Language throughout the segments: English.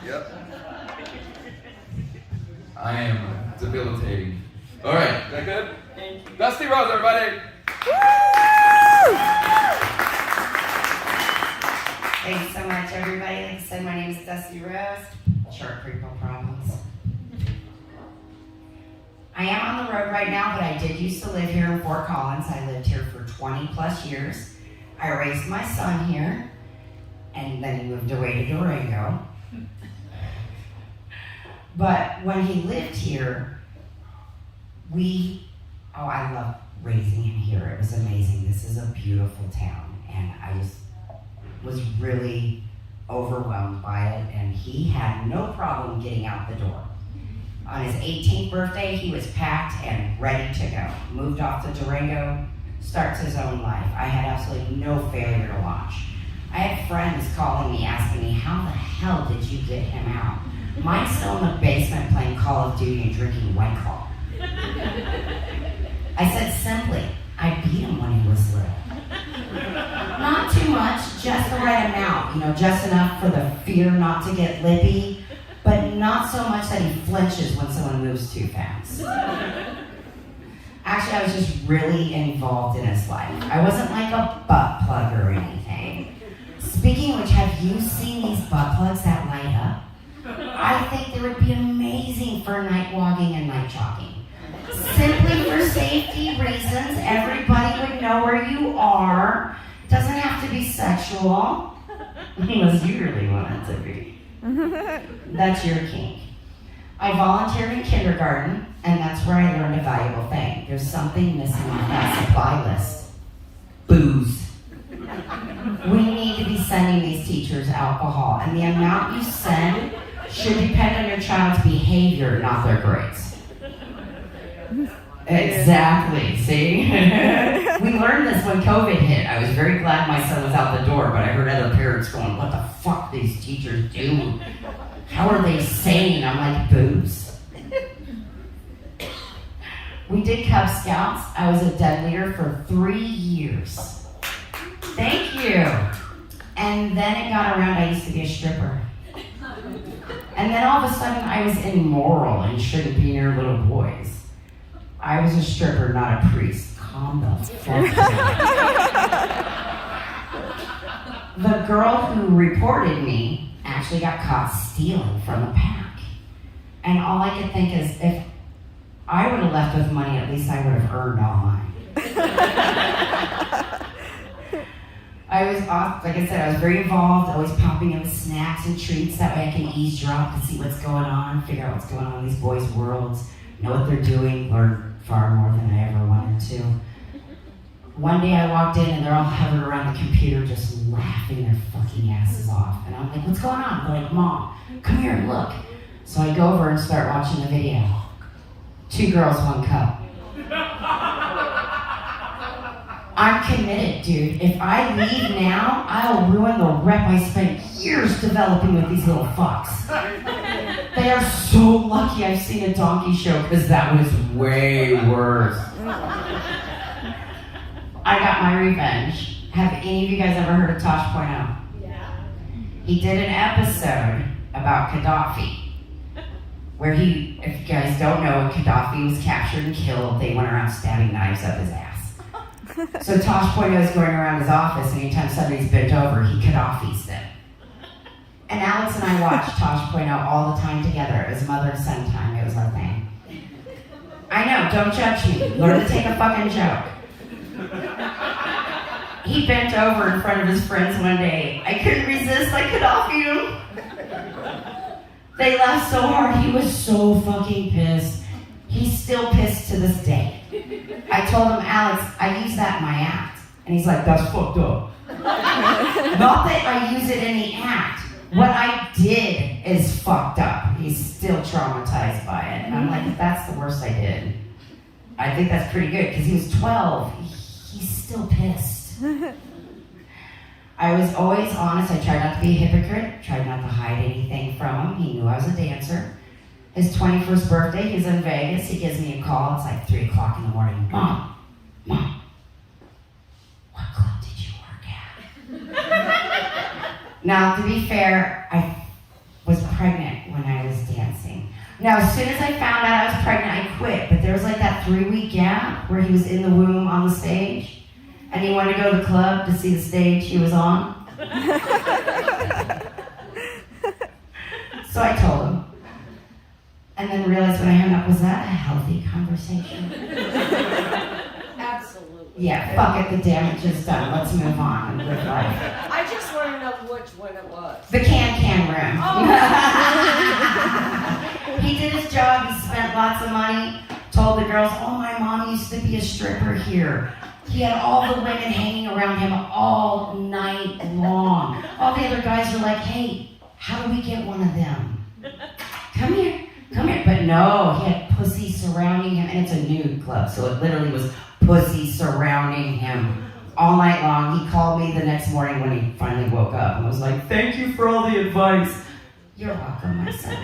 Yep. I am debilitating. All right, is that good? Dusty Rose, everybody. Thanks so much, everybody. Like I said, my name is Dusty Rose. Short people problems. I am on the road right now, but I did used to live here in Fort Collins. I lived here for 20 plus years. I raised my son here, and then he moved away to Durango. But when he lived here, I love raising him here. It was amazing. This is a beautiful town, and I just was really overwhelmed by it, and he had no problem getting out the door. On his 18th birthday, he was packed and ready to go. Moved off to Durango, starts his own life. I had absolutely no failure to watch. I had friends calling me, asking me, how the hell did you get him out? Mine's still in the basement playing Call of Duty and drinking White Claw. I said simply, I beat him when he was little. Not too much, just the right amount, just enough for the fear not to get lippy, but not so much that he flinches when someone moves too fast. Actually, I was just really involved in his life. I wasn't like a butt plug or anything. Speaking of which, have you seen these butt plugs that light up? I think they would be amazing for night walking and night jogging. Simply for safety reasons, everybody would know where you are. Doesn't have to be sexual, unless you really want it to be. That's your kink. I volunteered in kindergarten, and that's where I learned a valuable thing. There's something missing on that supply list. Booze. We need to be sending these teachers alcohol, and the amount you send should depend on your child's behavior, not their grades. Exactly, see? We learned this when COVID hit. I was very glad my son was out the door, but I heard other parents going, what the fuck these teachers do? How are they sane? I'm like, booze. We did Cub Scouts. I was a den leader for 3 years. Thank you. And then it got around, I used to be a stripper. And then all of a sudden I was immoral and shouldn't be near little boys. I was a stripper, not a priest. Calm the fuck down. The girl who reported me actually got caught stealing from the pack. And all I could think is, if I would have left with money, at least I would have earned all mine. I was off, like I said, I was very involved, always popping in with snacks and treats. That way I can eavesdrop and see what's going on, figure out what's going on in these boys' worlds, know what they're doing, learn far more than I ever wanted to. One day I walked in and they're all hovered around the computer just laughing their fucking asses off. And I'm like, what's going on? They're like, Mom, come here and look. So I go over and start watching the video. 2 girls, 1 cup. I'm committed, dude. If I leave now, I'll ruin the rep I spent years developing with these little fucks. They are so lucky I've seen a donkey show, because that was way worse. I got my revenge. Have any of you guys ever heard of Tosh Point Oh? Yeah. He did an episode about Gaddafi, where he, if you guys don't know, when Gaddafi was captured and killed, they went around stabbing knives up his ass. So Tosh Point Oh is going around his office, and anytime somebody's bent over, he Gaddafi's them. And Alex and I watched Tosh Point Oh all the time together. It was mother and son time. It was our thing. I know, don't judge me. Learn to take a fucking joke. He bent over in front of his friends one day. I couldn't resist. I Gaddafi'd him. They laughed so hard. He was so fucking pissed. He's still pissed to this day. I told him, Alex, I use that in my act. And he's like, that's fucked up. Not that I use it in the act. What I did is fucked up. He's still traumatized by it. And I'm like, that's the worst I did. I think that's pretty good, because he was 12. He's still pissed. I was always honest. I tried not to be a hypocrite. Tried not to hide anything from him. He knew I was a dancer. His 21st birthday, he's in Vegas. He gives me a call. It's like 3 o'clock in the morning. Mom, what club did you work at? Now, to be fair, I was pregnant Now, as soon as I found out I was pregnant, I quit. But there was like that 3-week gap where he was in the womb on the stage, and he wanted to go to the club to see the stage he was on. So I told him. And then realized when I hung up, was that a healthy conversation? Absolutely. Yeah, fuck it, the damage is done. Let's move on and live life. I just want to know which one it was. The can room. Oh. He did his job, he spent lots of money, told the girls, oh, my mom used to be a stripper here. He had all the women hanging around him all night long. All the other guys were like, hey, how do we get one of them? Come here. But no, he had pussy surrounding him, and it's a nude club, so it literally was pussy surrounding him all night long. He called me the next morning when he finally woke up and was like, thank you for all the advice. You're welcome, my son.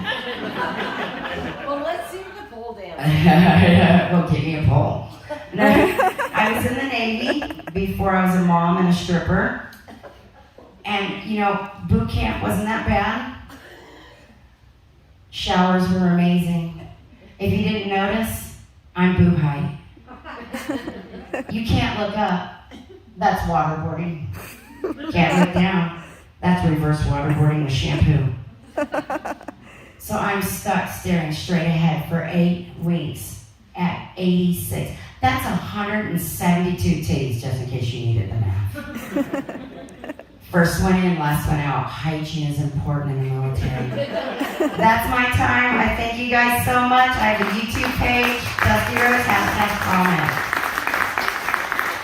Well, let's see the pole dance. Well, give me a pole. No, I was in the Navy before I was a mom and a stripper. And, you know, boot camp wasn't that bad. Showers were amazing. If you didn't notice, I'm boob height. You can't look up. That's waterboarding. Can't look down. That's reverse waterboarding with shampoo. So I'm stuck staring straight ahead for 8 weeks at 86. That's 172 titties, just in case you needed the math. First one in, last one out. Hygiene is important in the military. That's my time. I thank you guys so much. I have a YouTube page, Dusty Rose, #comment.